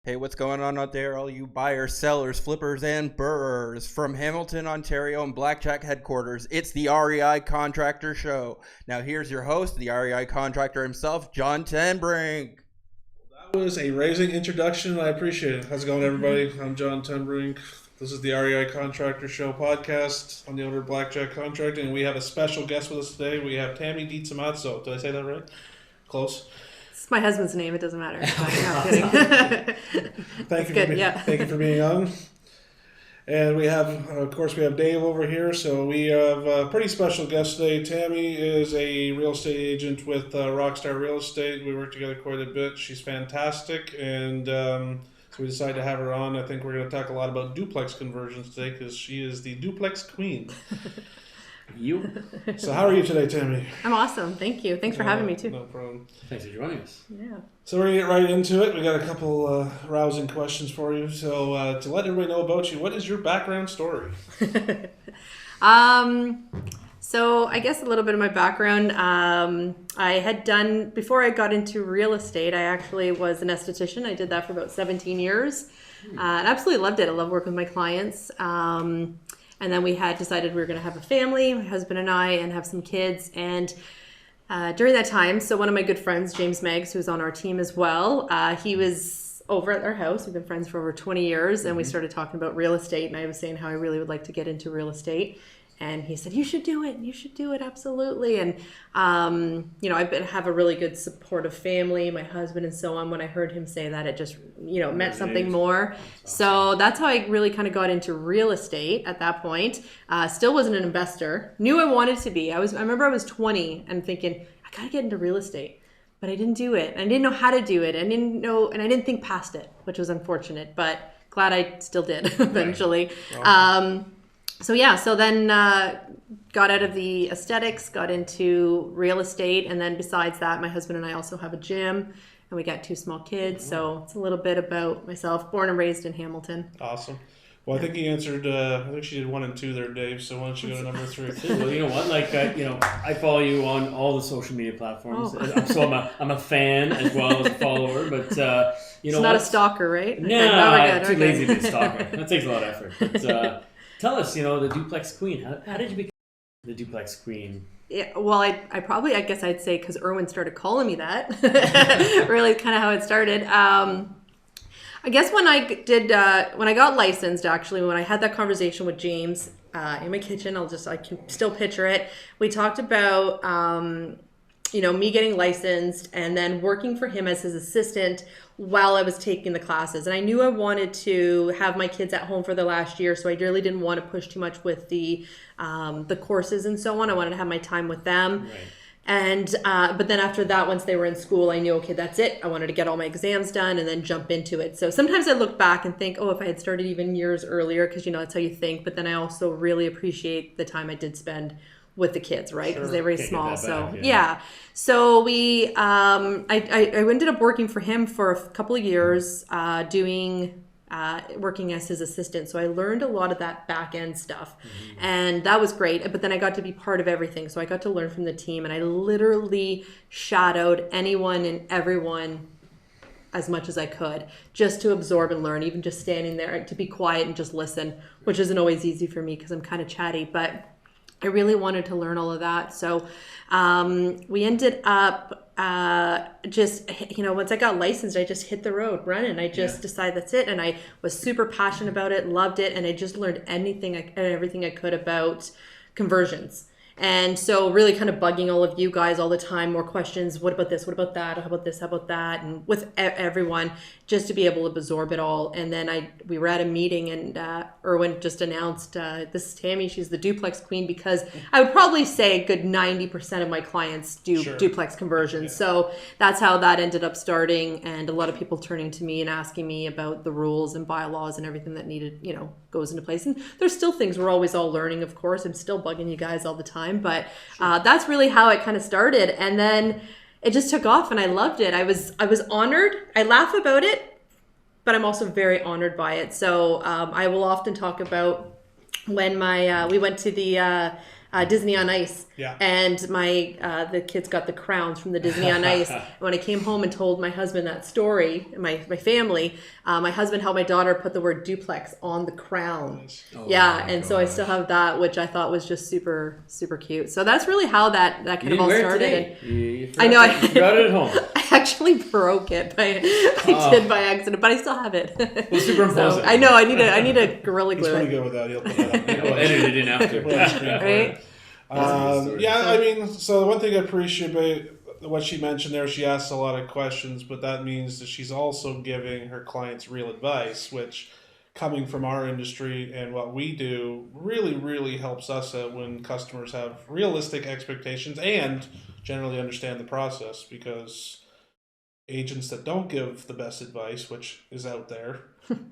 Hey, what's going on out there, all you buyers, sellers, flippers, and burrs? From Hamilton, Ontario, and Blackjack headquarters, it's the REI Contractor Show. Now, here's your host, the REI Contractor himself, John Tenbrink. That was a raising introduction. I appreciate it. How's it going, everybody? I'm John Tenbrink. This is the REI Contractor Show podcast. I'm the owner of Blackjack Contracting, and we have a special guest with us today. We have Tammy Ditomaso. Did I say that right? Close. It's my husband's name. It doesn't matter. Thank you for being on. And we have, of course, we have Dave over here. So we have a pretty special guest today. Tammy is a real estate agent with Rockstar Real Estate. We work together quite a bit. She's fantastic, and so we decided to have her on. I think we're going to talk a lot about duplex conversions today because she is the Duplex Queen. You. So how are you today, Tammy? I'm awesome. Thank you. Thanks for having me, too. No problem. Thanks for joining us. Yeah. So we're going to get right into it. We got a couple rousing questions for you. So to let everybody know about you, what is your background story? So I guess a little bit of my background. I had done, before I got into real estate, I actually was an esthetician. I did that for about 17 years. And absolutely loved it. I love working with my clients. And then we had decided we were going to have a family, my husband and I, and have some kids. And during that time, so one of my good friends, James Meggs, who's on our team as well, he was over at our house. We've been friends for over 20 years, and we started talking about real estate. And I was saying how I really would like to get into real estate. And he said, you should do it. You should do it. Absolutely. And, have a really good supportive family, my husband and so on. When I heard him say that, it just, meant something more. So that's how I really kind of got into real estate at that point. Still wasn't an investor. Knew I wanted to be. I remember I was 20 and thinking, I got to get into real estate. But I didn't do it. I didn't know how to do it. I didn't know, and I didn't think past it, which was unfortunate. But glad I still did eventually. Right. So then got out of the aesthetics, got into real estate, and then besides that, my husband and I also have a gym, and we got 2 small kids, so it's a little bit about myself, born and raised in Hamilton. Awesome. Well, I think he answered, I think she did 1 and 2 there, Dave, so why don't you go to number 3? Well, you know what, I follow you on all the social media platforms, so I'm a fan as well as a follower, but it's not a stalker, right? No, I'm too lazy to be a stalker. That takes a lot of effort, but... Tell us, the Duplex Queen. How did you become the Duplex Queen? Yeah, well, I guess I'd say because Erwin started calling me that. Really, kind of how it started. I guess when I got licensed, actually, when I had that conversation with James in my kitchen, I can still picture it. We talked about me getting licensed and then working for him as his assistant while I was taking the classes. And I knew I wanted to have my kids at home for the last year, so I really didn't want to push too much with the courses and so on. I wanted to have my time with them. Right. And but then after that, once they were in school, I knew, okay, that's it. I wanted to get all my exams done and then jump into it. So sometimes I look back and think, if I had started even years earlier, because that's how you think. But then I also really appreciate the time I did spend with the kids, right? Because they were very small. So yeah. So we, I ended up working for him for a couple of years, working as his assistant. So I learned a lot of that back end stuff, and that was great. But then I got to be part of everything. So I got to learn from the team, and I literally shadowed anyone and everyone as much as I could, just to absorb and learn, even just standing there to be quiet and just listen, which isn't always easy for me because I'm kind of chatty, but I really wanted to learn all of that. So we ended up once I got licensed, I just hit the road running. I just decided that's it. And I was super passionate about it, loved it. And I just learned everything I could about conversions. And so really kind of bugging all of you guys all the time, more questions. What about this? What about that? How about this? How about that? And with everyone, just to be able to absorb it all. And then we were at a meeting, and Erwin just announced, this is Tammy. She's the Duplex Queen, because I would probably say a good 90% of my clients do duplex conversions. Yeah. So that's how that ended up starting. And a lot of people turning to me and asking me about the rules and bylaws and everything that needed, goes into place. And there's still things we're always all learning, of course. I'm still bugging you guys all the time. But that's really how it kind of started. And then it just took off, and I loved it. I was honored. I laugh about it, but I'm also very honored by it. So I will often talk about when we went to the Disney on Ice. Yeah. And my the kids got the crowns from the Disney on Ice. When I came home and told my husband that story, my family, my husband helped my daughter put the word duplex on the crown. Nice. So I still have that, which I thought was just super, super cute. So that's really how that kind of all started. You I know. You forgot it at home. I actually broke it. I did by accident, but I still have it. We'll superimpose it. I know. I need to Gorilla He's Glue pretty it. good with that. He'll put that up. We'll edit it in after. Right? I mean, so the one thing I appreciate about what she mentioned there, she asks a lot of questions, but that means that she's also giving her clients real advice, which, coming from our industry and what we do, really, really helps us out when customers have realistic expectations and generally understand the process, because agents that don't give the best advice, which is out there,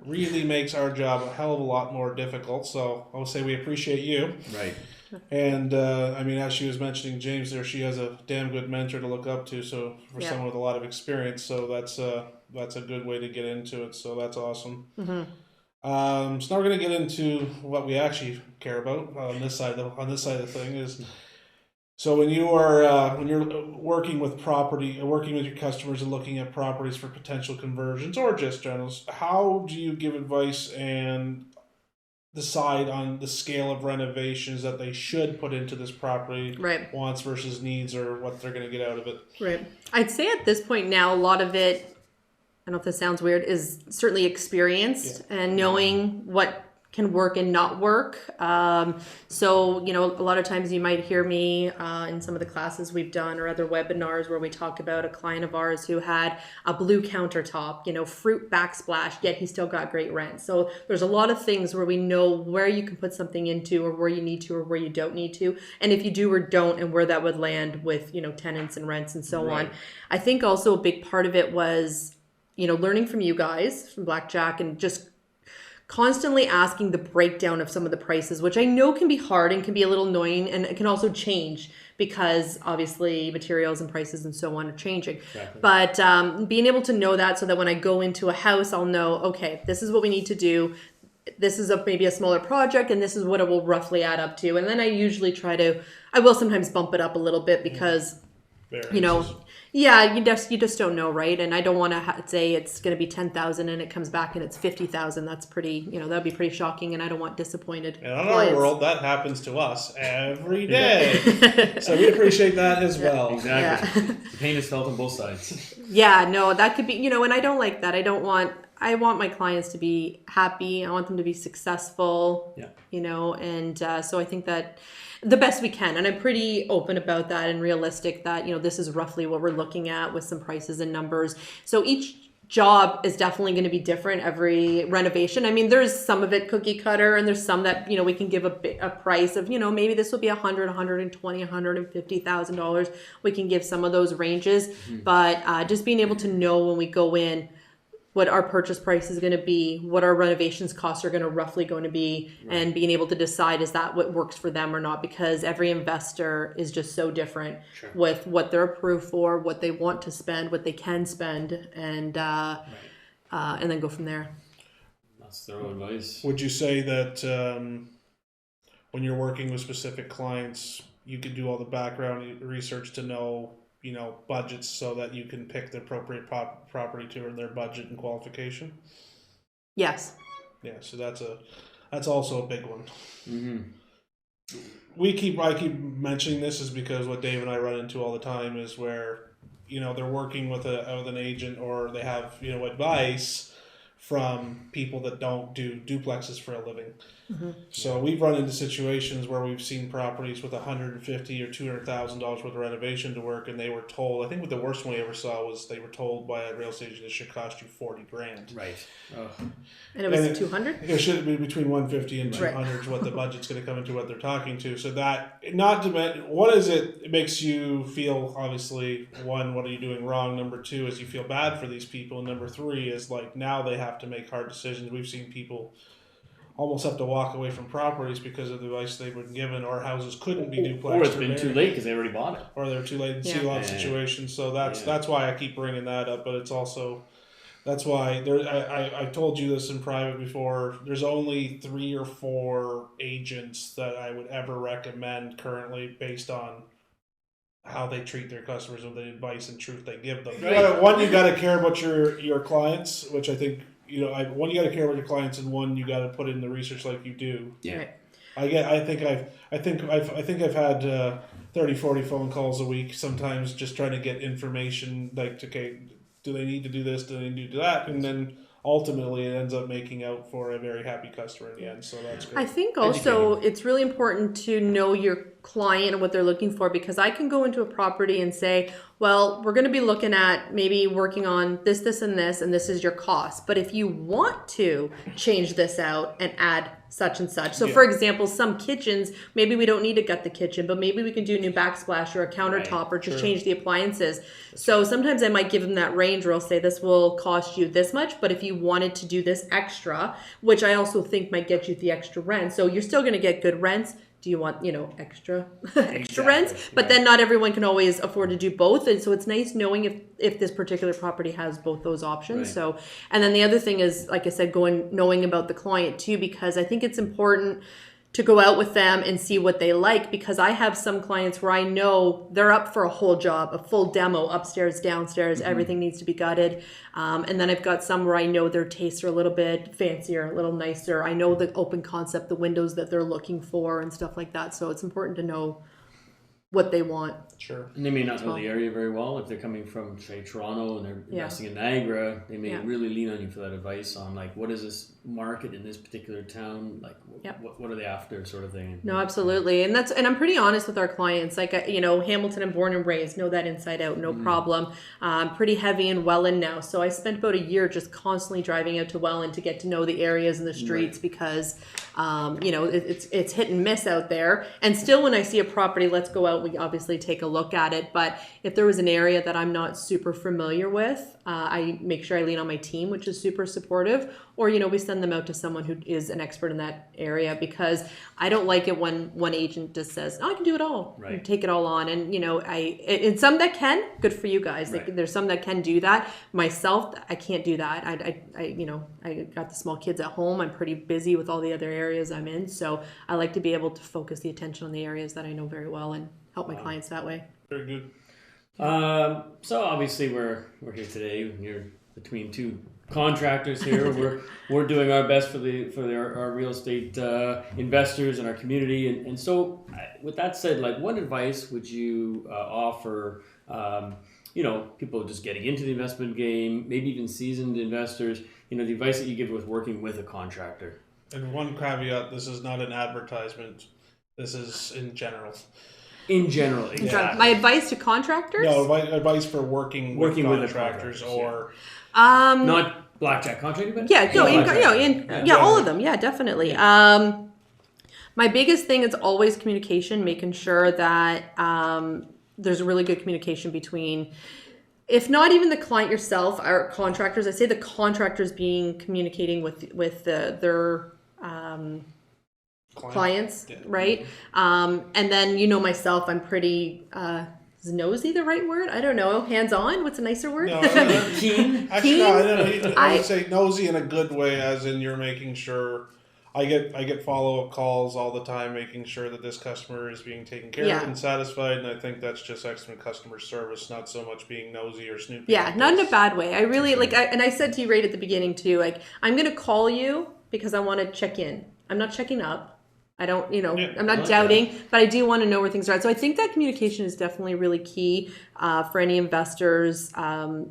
really makes our job a hell of a lot more difficult. So I will say we appreciate you. Right. And I mean, as she was mentioning James there, she has a damn good mentor to look up to. So for someone with a lot of experience, so that's a good way to get into it. So that's awesome. Mm-hmm. So now we're gonna get into what we actually care about on this side of the thing is. So when you're working with working with your customers and looking at properties for potential conversions or just rentals, how do you give advice and decide on the scale of renovations that they should put into this property, Right. wants versus needs, or what they're going to get out of it? Right. I'd say at this point now, a lot of it, I don't know if this sounds weird, is certainly experienced and knowing what can work and not work. So, a lot of times you might hear me in some of the classes we've done or other webinars where we talk about a client of ours who had a blue countertop, fruit backsplash, yet he still got great rent. So there's a lot of things where we know where you can put something into or where you need to or where you don't need to. And if you do or don't, and where that would land with, tenants and rents and so on. I think also a big part of it was, learning from you guys, from Blackjack, and just constantly asking the breakdown of some of the prices, which I know can be hard and can be a little annoying, and it can also change because obviously materials and prices and so on are changing. Exactly. But being able to know that so that when I go into a house, I'll know, okay, this is what we need to do. This is maybe a smaller project, and this is what it will roughly add up to. And then I usually I will sometimes bump it up a little bit because, you just don't know, right? And I don't want to say it's going to be 10,000 and it comes back and it's 50,000. That's pretty, that'd be pretty shocking, and I don't want disappointed And in clients. our world, that happens to us every day. So we appreciate that as well. Exactly. The pain is felt on both sides. Yeah, no, that could be, and I don't like that. I want my clients to be happy. I want them to be successful, and so I think that the best we can. And I'm pretty open about that and realistic that, this is roughly what we're looking at with some prices and numbers. So each job is definitely going to be different every renovation. I mean, there's some of it cookie cutter, and there's some that, we can give a price of, maybe this will be $100,000, $120,000, $150,000. We can give some of those ranges, but just being able to know when we go in what our purchase price is going to be, what our renovations costs are going to roughly going to be, and being able to decide is that what works for them or not, because every investor is just so different with what they're approved for, what they want to spend, what they can spend, and then go from there. That's their own advice. Would you say that when you're working with specific clients, you can do all the background research to know budgets so that you can pick the appropriate property to earn their budget and qualification? Yes. Yeah, so that's also a big one. Mm-hmm. I keep mentioning this is because what Dave and I run into all the time is where they're working with an agent, or they have advice from people that don't do duplexes for a living. So we've run into situations where we've seen properties with $150,000 or $200,000 worth of renovation to work, and they were told, I think the worst one we ever saw was they were told by a real estate agent it should cost you $40,000. Right. Oh. And it was 200? It should be between 150 and 200 is what the budget's going to come into what they're talking to. So that, what is it? It makes you feel, obviously, one, what are you doing wrong? Number two is you feel bad for these people. And number three is now they have to make hard decisions. We've seen people almost have to walk away from properties because of the advice they've been given, or houses couldn't be duplexed. Or it's been too late because they already bought it. Or they're too late in a lot of situations. So that's why I keep bringing that up. But it's also That's why I told you this in private before. There's only 3 or 4 agents that I would ever recommend currently based on how they treat their customers and the advice and truth they give them. One, you got to care about your clients, which I think one, you got to care about your clients, and one, you got to put in the research like you do. Yeah. Right. I think I've had 30, 40 phone calls a week sometimes just trying to get information like, okay, do they need to do this? Do they need to do that? And then ultimately it ends up making out for a very happy customer in the end. So that's great. I think also it's really important to know your client and what they're looking for, because I can go into a property and say, well, we're going to be looking at maybe working on this, and this is your cost. But if you want to change this out and add such and such. So for example, some kitchens, maybe we don't need to gut the kitchen, but maybe we can do a new backsplash or a countertop or just change the appliances. So sometimes I might give them that range where I'll say this will cost you this much, but if you wanted to do this extra, which I also think might get you the extra rent. So you're still going to get good rents. Do you want, extra rents? But then not everyone can always afford to do both. And so it's nice knowing if this particular property has both those options. Right. So, and then the other thing is, like I said, knowing about the client too, because I think it's important to go out with them and see what they like, because I have some clients where I know they're up for a whole job, a full demo, upstairs, downstairs, everything needs to be gutted. And then I've got some where I know their tastes are a little bit fancier, a little nicer. I know the open concept, the windows that they're looking for and stuff like that. So it's important to know what they want. Sure. And they may not know the area very well. If they're coming from, say, Toronto and they're investing in Niagara, they may really lean on you for that advice on, like, what is this market in this particular town? Like, what are they after, sort of thing. No, absolutely. And I'm pretty honest with our clients. Like, Hamilton, I'm born and raised, know that inside out, no problem. I'm pretty heavy in Welland now. So I spent about a year just constantly driving out to Welland to get to know the areas and the streets because, it's hit and miss out there. And still when I see a property, let's go out, we obviously take a look at it. But if there was an area that I'm not super familiar with, I make sure I lean on my team, which is super supportive. Or, we send them out to someone who is an expert in that area, because I don't like it when one agent just says, oh, I can do it all, and take it all on. And, and some that can, good for you guys. Like, there's some that can do that. Myself, I can't do that. I got the small kids at home. I'm pretty busy with all the other areas I'm in. So I like to be able to focus the attention on the areas that I know very well and help my clients that way. Very good. So obviously we're here today. You're between two contractors here. We're doing our best for our real estate investors and our community. And so with that said, like, what advice would you offer people just getting into the investment game, maybe even seasoned investors, the advice that you give with working with a contractor? And one caveat, this is not an advertisement. This is in general. In general, exactly. My advice to contractors? No, advice for working with contractors or... not blackjack contracting, but... Yeah, no, all of them. Yeah, definitely. Yeah. My biggest thing is always communication, making sure that there's a really good communication between, if not even the client yourself, our contractors. I say the contractors communicating with their clients, right? And then, myself, I'm pretty... is nosy the right word? I don't know. Hands-on? What's a nicer word? No, Keen? Actually, no, I would say nosy in a good way, as in you're making sure... I get follow-up calls all the time, making sure that this customer is being taken care of and satisfied, and I think that's just excellent customer service, not so much being nosy or snoopy. Yeah, not in a bad way. I really, and I said to you right at the beginning too, like, I'm going to call you because I want to check in. I'm not checking up. I don't, I'm not doubting, but I do want to know where things are at. So I think that communication is definitely really key for any investors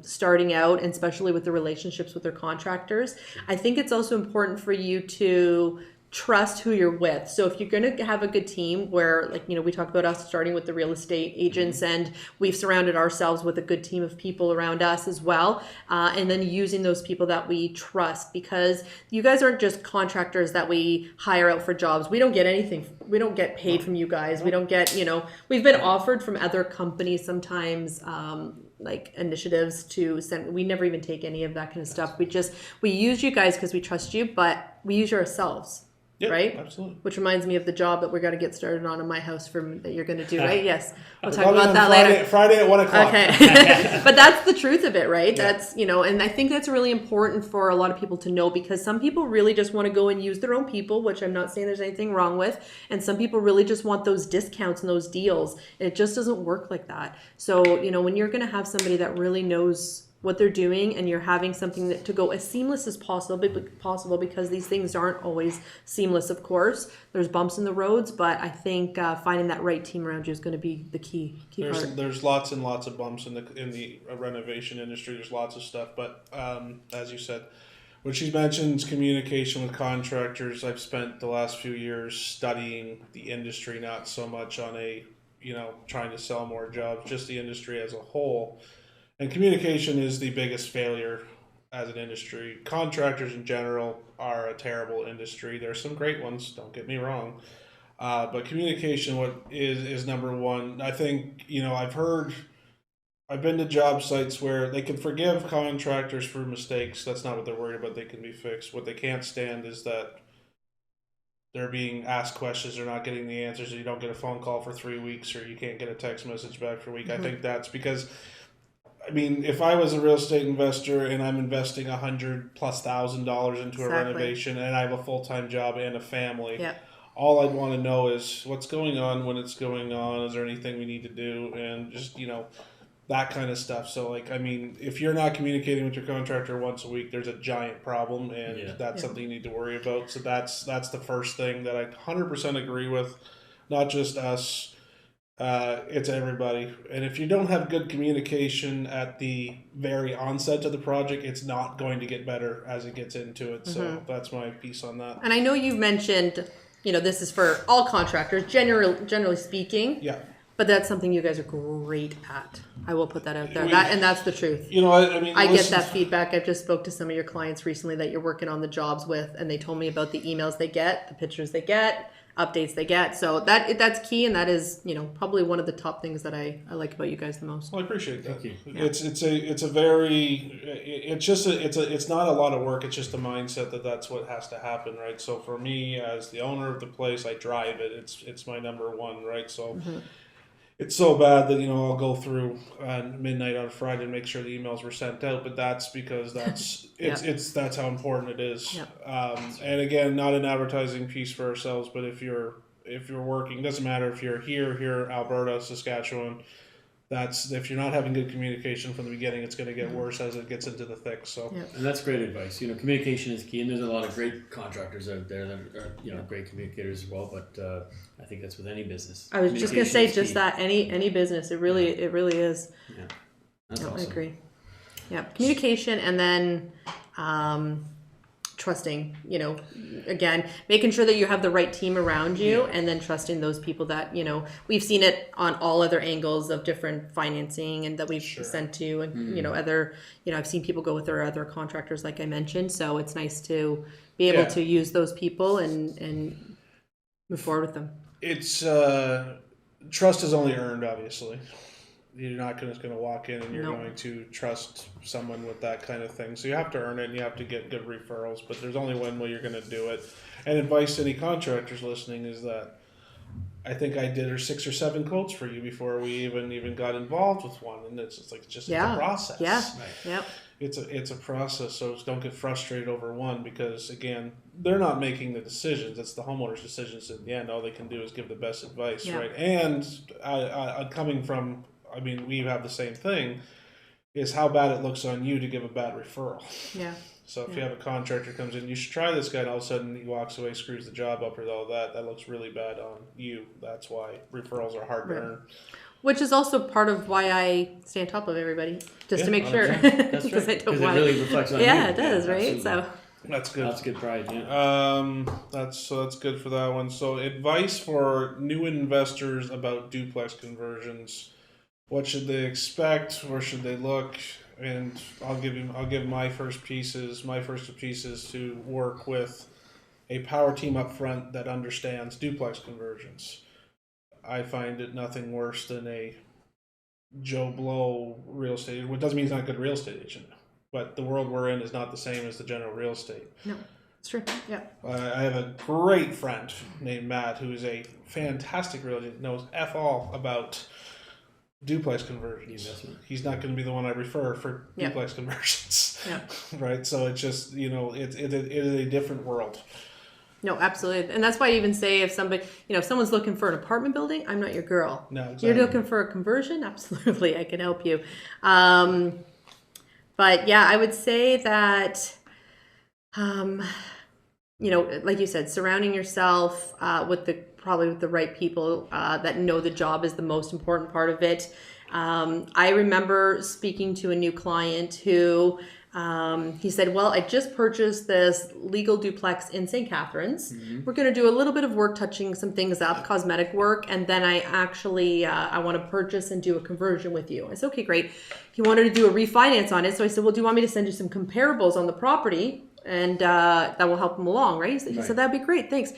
starting out, and especially with the relationships with their contractors. I think it's also important for you to trust who you're with. So if you're going to have a good team where, we talk about us starting with the real estate agents, and we've surrounded ourselves with a good team of people around us as well. And then using those people that we trust, because you guys aren't just contractors that we hire out for jobs. We don't get anything. We don't get paid from you guys. We don't get, we've been offered from other companies sometimes, like initiatives to send. We never even take any of that kind of stuff. We use you guys because we trust you, but we use you ourselves. Yeah, right? absolutely. Which reminds me of the job that we're going to get started on in my house that you're going to do, right? Yes. We'll talk Probably about on that later. Friday at 1 o'clock. Okay. But that's the truth of it, right? Yeah. That's, and I think that's really important for a lot of people to know, because some people really just want to go and use their own people, which I'm not saying there's anything wrong with. And some people really just want those discounts and those deals. And it just doesn't work like that. So, when you're going to have somebody that really knows what they're doing, and you're having something that to go as seamless as possible, because these things aren't always seamless, of course. There's bumps in the roads, but I think finding that right team around you is going to be the key part. There's lots and lots of bumps in the renovation industry. There's lots of stuff, but as you said, what she mentions, communication with contractors. I've spent the last few years studying the industry, not so much on trying to sell more jobs, just the industry as a whole. And communication is the biggest failure as an industry. Contractors in general are a terrible industry. There's some great ones, don't get me wrong. But communication is number one. I think, I've been to job sites where they can forgive contractors for mistakes. That's not what they're worried about. They can be fixed. What they can't stand is that they're being asked questions, they're not getting the answers, or you don't get a phone call for 3 weeks, or you can't get a text message back for a week. Mm-hmm. I think that's because, if I was a real estate investor and I'm investing $100,000+ into a renovation, and I have a full-time job and a family, all I'd want to know is what's going on, when it's going on, is there anything we need to do, and just, that kind of stuff. So, if you're not communicating with your contractor once a week, there's a giant problem, and that's something you need to worry about. So that's the first thing that I 100% agree with, not just us. It's everybody. And if you don't have good communication at the very onset of the project, it's not going to get better as it gets into it. So that's my piece on that. And I know you've mentioned, this is for all contractors, generally speaking. Yeah. But that's something you guys are great at. I will put that out there. And that's the truth. I get that feedback. I've just spoke to some of your clients recently that you're working on the jobs with, and they told me about the emails they get, the pictures they get, updates they get. So that's key, and that is, probably one of the top things that I like about you guys the most. Well, I appreciate that. Thank you. Yeah. It's not a lot of work. It's just a mindset that's what has to happen, right? So for me, as the owner of the place, I drive it. It's my number one, right? So. It's so bad that I'll go through midnight on Friday and make sure the emails were sent out, but that's because that's that's how important it is. Yep. And again, not an advertising piece for ourselves, but if you're working, doesn't matter if you're here, Alberta, Saskatchewan. If you're not having good communication from the beginning, it's going to get worse as it gets into the thick. So, and that's great advice. Communication is key, and there's a lot of great contractors out there that are great communicators as well. But I think that's with any business. I was just going to say just that any business, it really is. Yeah, that's awesome. I agree. Yeah, communication, and then trusting, again, making sure that you have the right team around you, and then trusting those people that, we've seen it on all other angles of different financing and that we've sent to, and, other, I've seen people go with their other contractors, like I mentioned. So it's nice to be able to use those people and move forward with them. It's, trust is only earned, obviously. You're not just going to walk in and you're going to trust someone with that kind of thing. So you have to earn it, and you have to get good referrals. But there's only one way you're going to do it. And advice to any contractors listening is that I think I did 6 or 7 quotes for you before we even got involved with one. And it's just a process. Yeah. Right. Yep. It's a process. So don't get frustrated over one, because again, they're not making the decisions. It's the homeowner's decisions in the end. All they can do is give the best advice, right? And coming from, we have the same thing, is how bad it looks on you to give a bad referral. Yeah. So if you have a contractor comes in, you should try this guy, and all of a sudden he walks away, screws the job up, or all that looks really bad on you. That's why referrals are hard to earn. Which is also part of why I stay on top of everybody, just to make sure. That's right. Because it really reflects on you. Yeah, it does, right? Absolutely. So that's good. That's good pride. Yeah. That's good for that one. So advice for new investors about duplex conversions. What should they expect? Where should they look? And I'll give my first pieces to work with a power team up front that understands duplex conversions. I find it nothing worse than a Joe Blow real estate. It doesn't mean he's not a good real estate agent, but the world we're in is not the same as the general real estate. No. It's true. Yeah. I have a great friend named Matt who is a fantastic realtor, knows F all about duplex conversions. He's not going to be the one I refer for duplex conversions. Yeah. Right? So it's just, it is a different world. No, absolutely. And that's why I even say if somebody, if someone's looking for an apartment building, I'm not your girl. No, exactly. You're looking for a conversion? Absolutely. I can help you. But yeah, I would say that, like you said, surrounding yourself with the right people that know the job is the most important part of it. I remember speaking to a new client who he said, well, I just purchased this legal duplex in St. Catharines. Mm-hmm. We're going to do a little bit of work touching some things up, cosmetic work, and then I actually I want to purchase and do a conversion with you. I said, okay, great. He wanted to do a refinance on it, so I said, well, do you want me to send you some comparables on the property? And that will help him along, right? He said, that'd be great, thanks.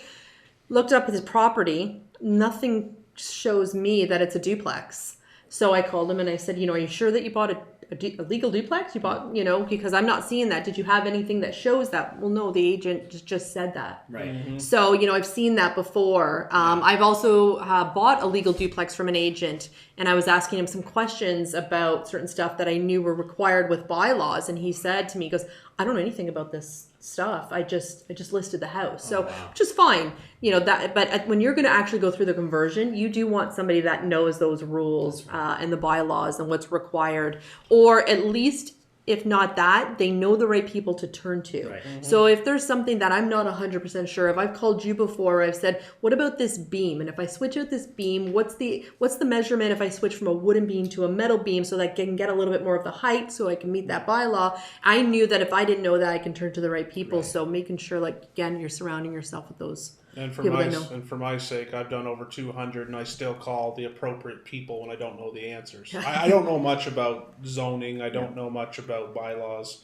Looked up his property. Nothing shows me that it's a duplex. So I called him and I said, are you sure that you bought a legal duplex? You bought, because I'm not seeing that. Did you have anything that shows that? Well, no, the agent just said that. Right. Mm-hmm. So, I've seen that before. I've also bought a legal duplex from an agent, and I was asking him some questions about certain stuff that I knew were required with bylaws. And he said to me, he goes, I don't know anything about this stuff. I just listed the house. Which is fine. But when you're going to actually go through the conversion, you do want somebody that knows those rules and the bylaws and what's required, or at least, if not that, they know the right people to turn to. Right. Mm-hmm. So if there's something that I'm not 100% sure of, I've called you before, I've said, what about this beam? And if I switch out this beam, what's the measurement if I switch from a wooden beam to a metal beam so that I can get a little bit more of the height so I can meet that bylaw? I knew that if I didn't know that, I can turn to the right people. Right. So making sure, again, you're surrounding yourself with those. And for my sake, I've done over 200, and I still call the appropriate people when I don't know the answers. I don't know much about zoning. I don't know much about bylaws.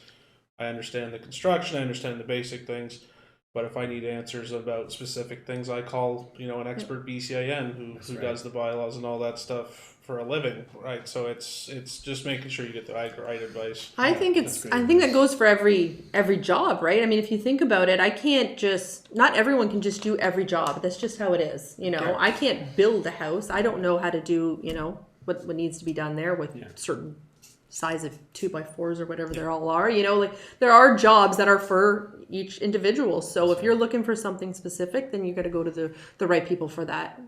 I understand the construction. I understand the basic things. But if I need answers about specific things, I call an expert BCIN who does the bylaws and all that stuff for a living, right? So it's just making sure you get the right advice. I think that goes for every job, right? I mean, if you think about it, not everyone can just do every job. That's just how it is. I can't build a house. I don't know how to do, what needs to be done there with certain size of 2x4s or whatever they all are. There are jobs that are for each individual. So if you're looking for something specific, then you got to go to the right people for that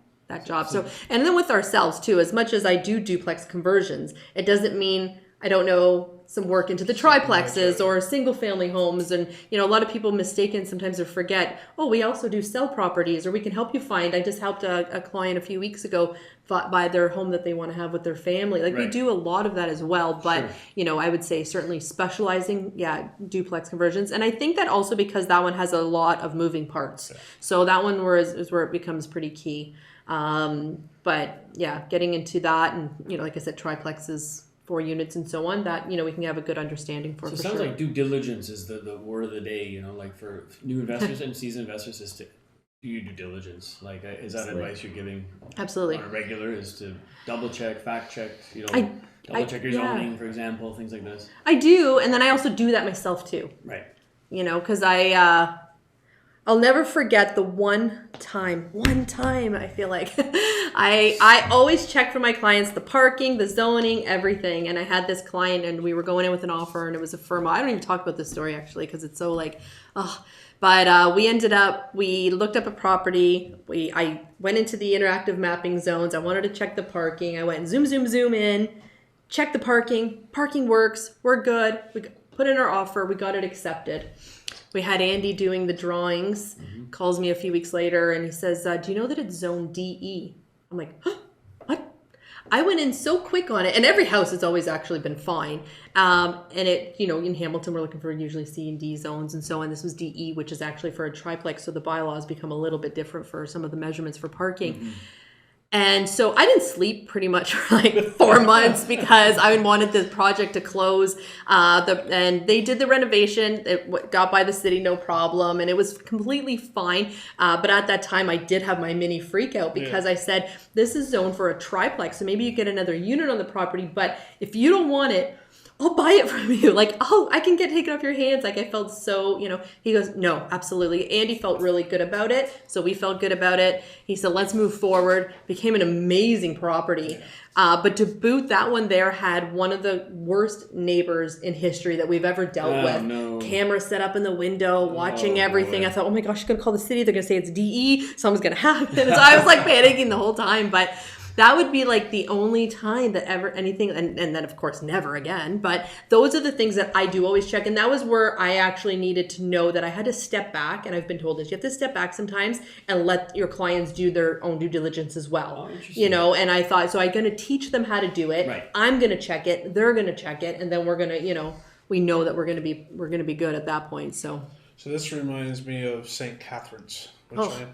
job. So, and then with ourselves too, as much as I do duplex conversions, it doesn't mean I don't know some work into the triplexes or single family homes. And, a lot of people mistaken sometimes or forget, we also do sell properties, or we can help you find. I just helped a client a few weeks ago buy their home that they want to have with their family. We do a lot of that as well. But, I would say certainly specializing, duplex conversions. And I think that also because that one has a lot of moving parts. Yeah. So that one is where it becomes pretty key. But getting into that and, like I said, triplexes, 4 units and so on, that, we can have a good understanding for. So it sounds like due diligence is the word of the day, for new investors and seasoned investors is to do your due diligence. Is that advice you're giving? Absolutely. On a regular is to double check, fact check, double check your zoning, for example, things like this. I do. And then I also do that myself too. Right. Because I'll never forget the one time I feel like I always check for my clients the parking, the zoning, everything. And I had this client and we were going in with an offer and it was a firm. I don't even talk about this story actually because it's so but we looked up a property. I went into the interactive mapping zones. I wanted to check the parking. I went zoom in, check the parking. Parking works. We're good. We put in our offer. We got it accepted. We had Andy doing the drawings, calls me a few weeks later, and he says, do you know that it's zone DE? I'm like, huh? What? I went in so quick on it, and every house has always actually been fine. And it, in Hamilton, we're looking for usually C and D zones and so on. This was DE, which is actually for a triplex, so the bylaws become a little bit different for some of the measurements for parking. Mm-hmm. And so I didn't sleep pretty much for 4 months because I wanted this project to close. And they did the renovation. It got by the city, no problem. And it was completely fine. But at that time, I did have my mini freak out because I said, this is zoned for a triplex. So maybe you get another unit on the property. But if you don't want it, I'll buy it from you. Like, oh, I can get taken off your hands. Like, I felt so, he goes, no, absolutely. Andy felt really good about it. So we felt good about it. He said, let's move forward. Became an amazing property. But to boot, that one there had one of the worst neighbors in history that we've ever dealt with. No. Cameras set up in the window, watching everything. Boy. I thought, oh my gosh, she's going to call the city. They're going to say it's DE. Something's going to happen. So I was like panicking the whole time. But that would be like the only time that ever anything, and then of course never again, but those are the things that I do always check. And that was where I actually needed to know that I had to step back, and I've been told this, you have to step back sometimes and let your clients do their own due diligence as well. And I thought, so I'm going to teach them how to do it. Right. I'm going to check it. They're going to check it. And then we're going to, we know that we're going to be good at that point. So this reminds me of St. Catherine's.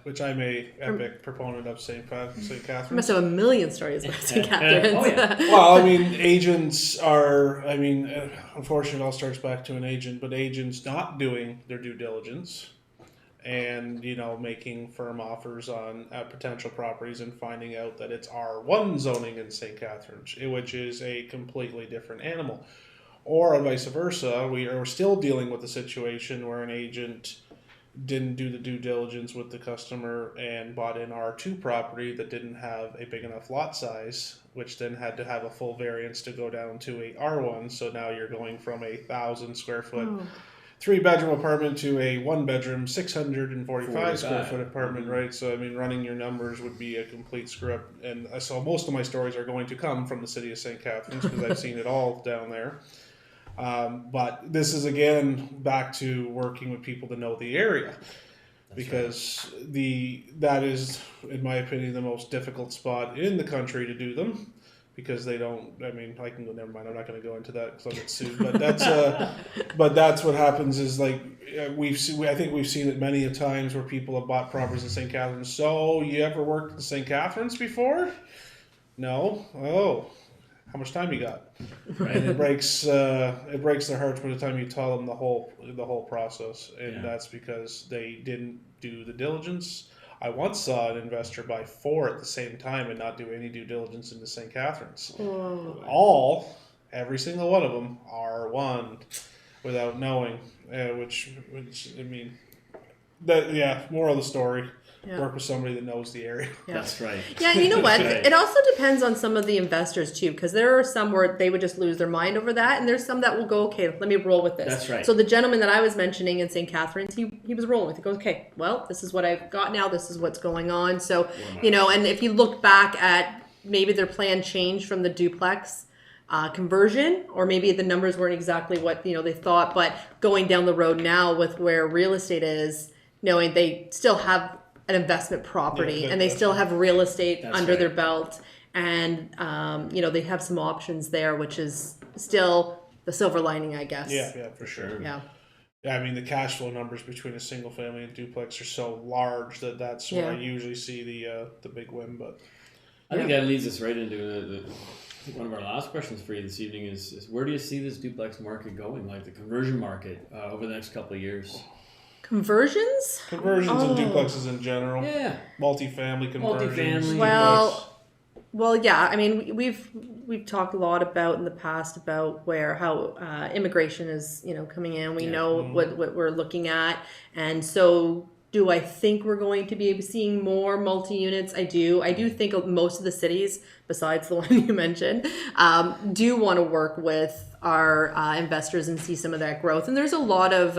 Which I'm a epic proponent of St. Catherine's. I must have a million stories about St. Catherine's. Oh, yeah. Well, I mean, agents are, unfortunately it all starts back to an agent, but agents not doing their due diligence and, making firm offers on potential properties and finding out that it's R1 zoning in St. Catherine's, which is a completely different animal. Or vice versa, we are still dealing with a situation where an agent didn't do the due diligence with the customer and bought in R2 property that didn't have a big enough lot size, which then had to have a full variance to go down to a R1. So now you're going from a 1,000 square foot 3-bedroom apartment to a 1-bedroom 645 square foot apartment, right? So running your numbers would be a complete screw up. And so most of my stories are going to come from the city of St. Catharines because I've seen it all down there. But this is again back to working with people to know the area, because that is, in my opinion, the most difficult spot in the country to do them, because they don't. I can go. Never mind. I'm not going to go into that because I'll get sued. But that's what happens is like I think we've seen it many a times where people have bought properties in St. Catharines. So you ever worked in St. Catharines before? No. Oh. How much time you got? Right. And it breaks their hearts by the time you tell them the whole process, and that's because they didn't do the diligence. I once saw an investor buy 4 at the same time and not do any due diligence into St. Catharines. Every single one of them R1 without knowing, which moral of the story. Yeah. Work with somebody that knows the area. Yeah. That's right. Yeah, you know what? It also depends on some of the investors too, because there are some where they would just lose their mind over that, and there's some that will go, okay, let me roll with this. That's right. So the gentleman that I was mentioning in St. Catharines, he was rolling with it. He goes, okay, well, this is what I've got now. This is what's going on. So, and if you look back at maybe their plan changed from the duplex conversion, or maybe the numbers weren't exactly what they thought, but going down the road now with where real estate is, knowing they still have an investment property and they still have real estate under their belt, and they have some options there, which is still the silver lining, I guess. Yeah, for sure. Yeah, the cash flow numbers between a single family and duplex are so large that's where I usually see the big win. But I think that leads us right into I think one of our last questions for you this evening is where do you see this duplex market going, like the conversion market over the next couple of years? Conversions and duplexes in general. Yeah. Multifamily conversions. Well, yeah. We've talked a lot about in the past about how immigration is coming in. We know what we're looking at, and so do I think we're going to be seeing more multi-units? I do. I do think most of the cities, besides the one you mentioned, do want to work with our investors and see some of that growth. And there's a lot of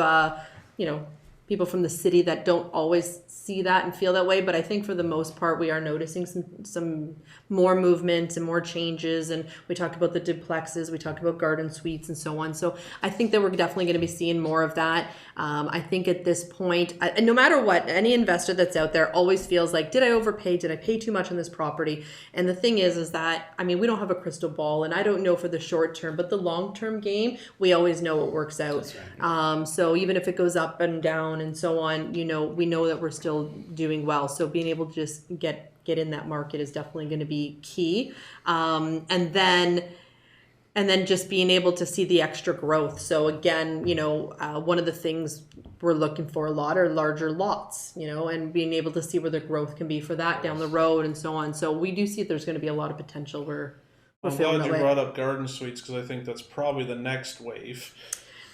people from the city that don't always see that and feel that way, but I think for the most part we are noticing some more movement and more changes. And we talked about the duplexes, we talked about garden suites and so on. So I think that we're definitely going to be seeing more of that. I think at this point, no matter what, any investor that's out there always feels like, did I overpay? Did I pay too much on this property? And the thing is that we don't have a crystal ball, and I don't know for the short term, but the long term game, we always know it works out. That's right. So even if it goes up and down and so on, we know that we're still doing well. So being able to just get in that market is definitely going to be key. And then just being able to see the extra growth. So again, one of the things we're looking for a lot are larger lots, and being able to see where the growth can be for that down the road and so on. So we do see there's going to be a lot of potential where I'm glad you brought up garden suites because I think that's probably the next wave.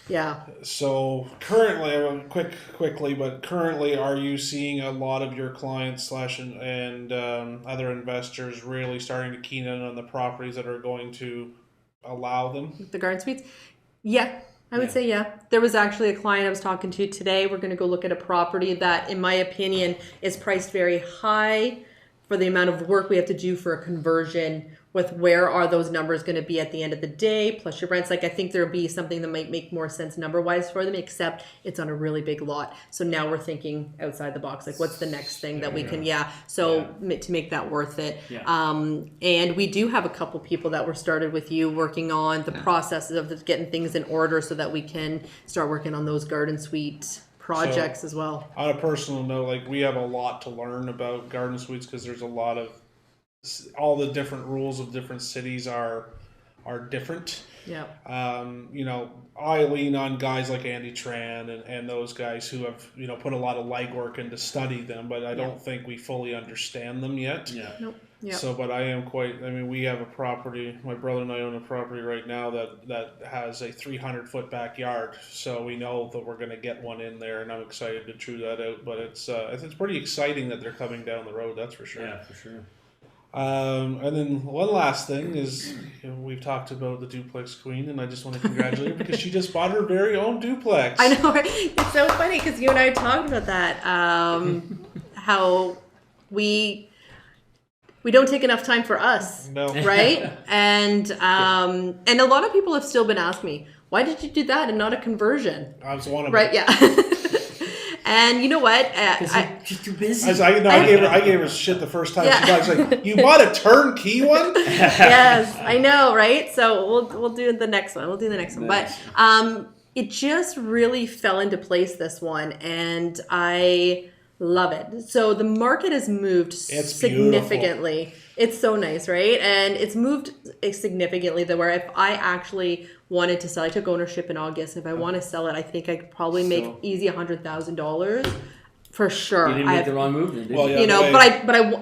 Yeah. So currently, currently, are you seeing a lot of your clients and other investors really starting to keen in on the properties that are going to allow them? The garden suites? Yeah. I would say, yeah. There was actually a client I was talking to today. We're going to go look at a property that, in my opinion, is priced very high for the amount of work we have to do for a conversion, with where are those numbers going to be at the end of the day, plus your rents. Like, I think there'll be something that might make more sense number-wise for them, except it's on a really big lot. So now we're thinking outside the box, like what's the next thing that we can, to make that worth it. Yeah. And we do have a couple people that were started with you working on the processes of getting things in order so that we can start working on those garden suite projects as well. On a personal note, like, we have a lot to learn about garden suites because there's a lot of all the different rules of different cities are different. Yeah. I lean on guys like Andy Tran and those guys who have, put a lot of legwork in to study them, but I don't think we fully understand them yet. Yeah. Nope. Yeah. So, but we have a property, my brother and I own a property right now that has a 300-foot backyard. So we know that we're going to get one in there, and I'm excited to chew that out. But it's pretty exciting that they're coming down the road, that's for sure. Yeah, for sure. And then one last thing is, we've talked about the Duplex Queen, and I just want to congratulate her because she just bought her very own duplex. I know. It's so funny because you and I talked about that. How we don't take enough time for us, No. right? And a lot of people have still been asking me, why did you do that and not a conversion? I was one of right? them. Yeah. And you know what? She's too busy. I gave her shit the first time she bought it. She's like, you bought a turnkey one? Yes, I know, right? So we'll do the next one. We'll do the next one. But it just really fell into place, this one, and I love it. So the market has moved significantly. Beautiful. It's so nice, right? And it's moved significantly to where if I actually wanted to sell, I took ownership in August. If I want to sell it, I think I could probably make easy $100,000 for sure. You didn't make the wrong move, then, did you? Well, yeah,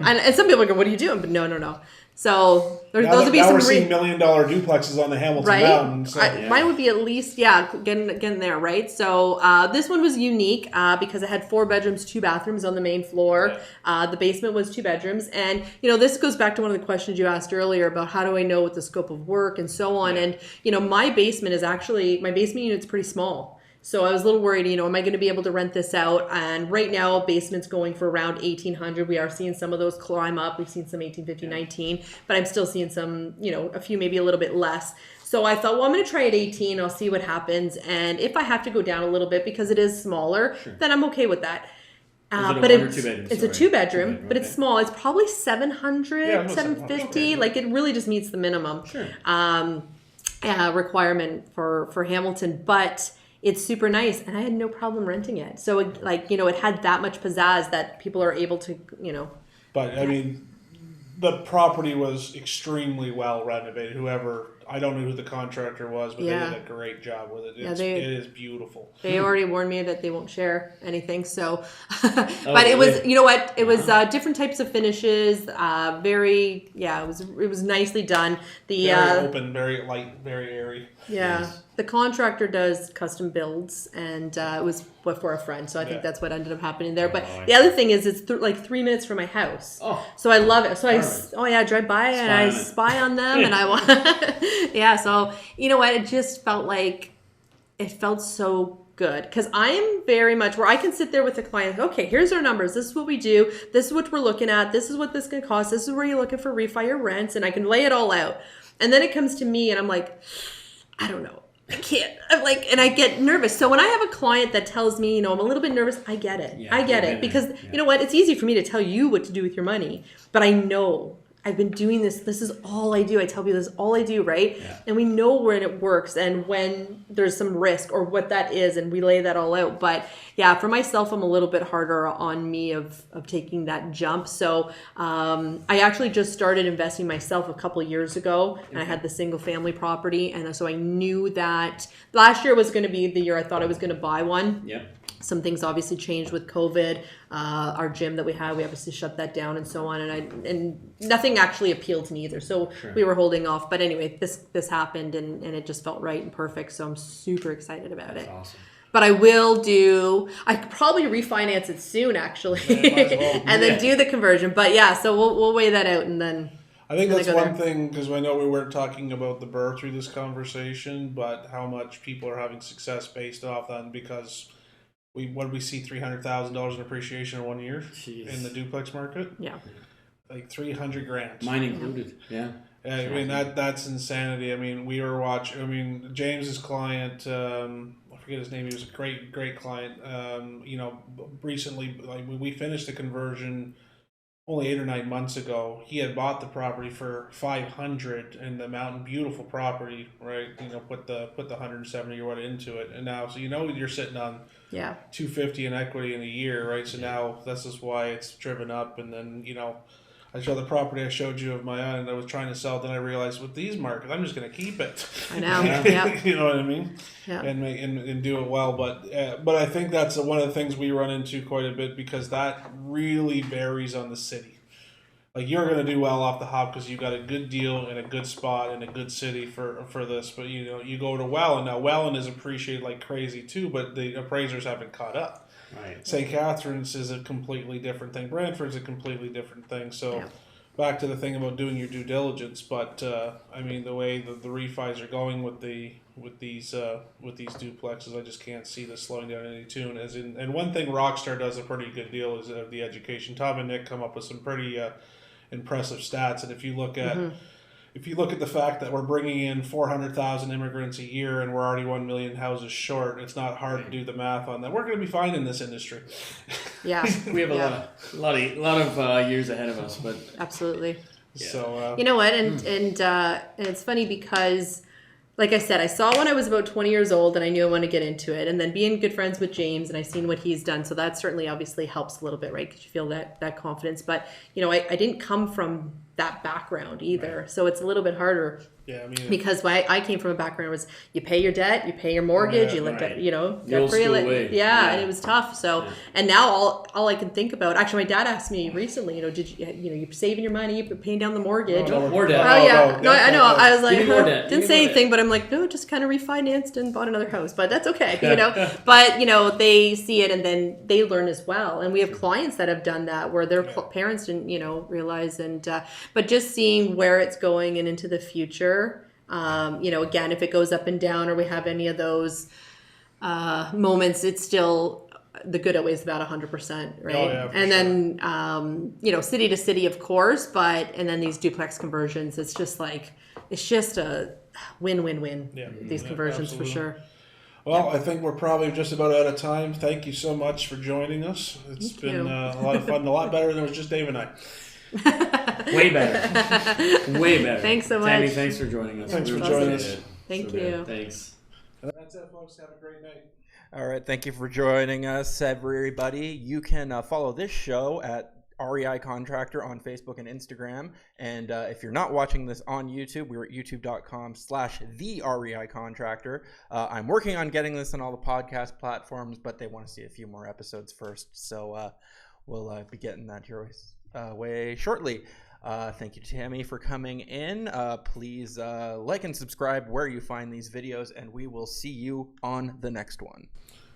and some people go, "What are you doing?" But no. So those would be some we're seeing $1 million duplexes on the Hamilton Mountain. So. Mine would be at least getting there, right? So this one was unique because it had 4 bedrooms, 2 bathrooms on the main floor. Yeah. The basement was 2 bedrooms, and this goes back to one of the questions you asked earlier about how do I know what the scope of work and so on. Yeah. And my basement unit's pretty small. So I was a little worried, am I going to be able to rent this out? And right now, basement's going for around $1,800. We are seeing some of those climb up. We've seen some $1,850, $19, but I'm still seeing some, a few maybe a little bit less. So I thought, well, I'm going to try at 18. I'll see what happens. And if I have to go down a little bit because it is smaller, then I'm okay with that. But it's a 2-bedroom, but it's small. It's probably 700, 750. Like, it really just meets the minimum requirement for Hamilton, but it's super nice, and I had no problem renting it. So, it had that much pizzazz that people are able to, But, I mean, the property was extremely well renovated. I don't know who the contractor was, but they did a great job with it. It is beautiful. They already warned me that they won't share anything. So, but it was, it was different types of finishes. It was nicely done. Very open, very light, very airy. Yeah. Yes. The contractor does custom builds, and it was for a friend, so I think that's what ended up happening there. But the other thing is, it's 3 minutes from my house. Oh, so I love it. So I drive by and I spy on them, and I want. So you know what? It just felt like it felt so good because I am very much where I can sit there with the client. Okay, here's our numbers. This is what we do. This is what we're looking at. This is what this can cost. This is where you're looking for refi or rents, and I can lay it all out. And then it comes to me, and I'm like, I don't know. I can't. And I get nervous. So when I have a client that tells me, I'm a little bit nervous, I get it. Yeah, I get it because you know what? It's easy for me to tell you what to do with your money, but I know I've been doing this. This is all I do. I tell people this is all I do, right? Yeah. And we know when it works and when there's some risk or what that is, and we lay that all out. But yeah, for myself, I'm a little bit harder on me of taking that jump. So I actually just started investing myself a couple of years ago, and I had the single family property, and so I knew that last year was going to be the year I thought I was going to buy one. Yeah. Some things obviously changed with COVID. Our gym that we had, we obviously shut that down and so on. And nothing actually appealed to me either. So we were holding off. But anyway, this happened and it just felt right and perfect. So I'm super excited about it. Awesome. But I could probably refinance it soon actually. And then do the conversion. But yeah, so we'll weigh that out and then. I think that's one thing, because I know we weren't talking about the BRRRR through this conversation, but how much people are having success based off that, because what did we see, $300,000 in appreciation in 1 year in the duplex market? Yeah. Like $300,000. Mine included, yeah. I mean, that's insanity. I mean, we were watching, I mean, James's client, I forget his name, he was a great client. You know, recently, like we finished the conversion only 8 or 9 months ago. He had bought the property for $500 in the mountain, beautiful property, right? You know, put the 170 or what into it, and now so you're sitting on $250 in equity in a year, right? So now this is why it's driven up, and then I saw the property I showed you of my own, and I was trying to sell it. Then I realized with these markets, I'm just going to keep it. I know. Yeah. You know what I mean? Yeah. And do it well. But I think that's one of the things we run into quite a bit, because that really varies on the city. Like, you're going to do well off the hop because you got a good deal in a good spot in a good city for this. But you go to Welland. Now Welland is appreciated like crazy too, but the appraisers haven't caught up. Right. St. Catharines is a completely different thing. Brantford's a completely different thing. So back to the thing about doing your due diligence. But I mean, the way the refis are going with these duplexes, I just can't see this slowing down any tune. And one thing Rockstar does a pretty good deal is the education. Tom and Nick come up with some pretty impressive stats. And if you look at the fact that we're bringing in 400,000 immigrants a year and we're already 1 million houses short, it's not hard to do the math on that. We're going to be fine in this industry. Yeah. We have a lot of years ahead of us, but absolutely. Yeah. So you know what, and it's funny because, like I said, I saw when I was about 20 years old and I knew I wanted to get into it, and then being good friends with James and I've seen what he's done, so that certainly obviously helps a little bit, right? Because you feel that confidence. But I didn't come from that background either, so it's a little bit harder. Yeah, I mean, because I came from a background was you pay your debt, you pay your mortgage, you live at, debt free. And it was tough. So and now all I can think about, actually, my dad asked me recently, did you're saving your money, you're paying down the mortage. More debt. Oh yeah, no, I know. I was like, didn't say anything, but I'm like, no, just kind of refinanced and bought another house, but that's okay, But they see it and then they learn as well, and we have clients that have done that where their parents didn't realize, and but just seeing where it's going and into the future. Again, if it goes up and down or we have any of those moments, it's still the good outweighs about 100%, right? Oh, yeah, and then city to city, of course, and then these duplex conversions, it's just a win-win-win. Yeah, these conversions, absolutely. for sure. Well, I think we're probably just about out of time. Thank you so much for joining us. It's been a lot of fun, a lot better than it was just Dave and I. Way better. Thanks so much. Tammy, thanks for joining us. Thanks for joining us. Thank you. Thanks. And that's it, folks. Have a great night. All right, thank you for joining us, everybody. You can follow this show at REI Contractor on Facebook and Instagram. And if you're not watching this on YouTube, we're at youtube.com/the REI Contractor. I'm working on getting this on all the podcast platforms, but they want to see a few more episodes first. So we'll be getting that your way shortly. Thank you, Tammy, for coming in. Please like and subscribe where you find these videos, and we will see you on the next one.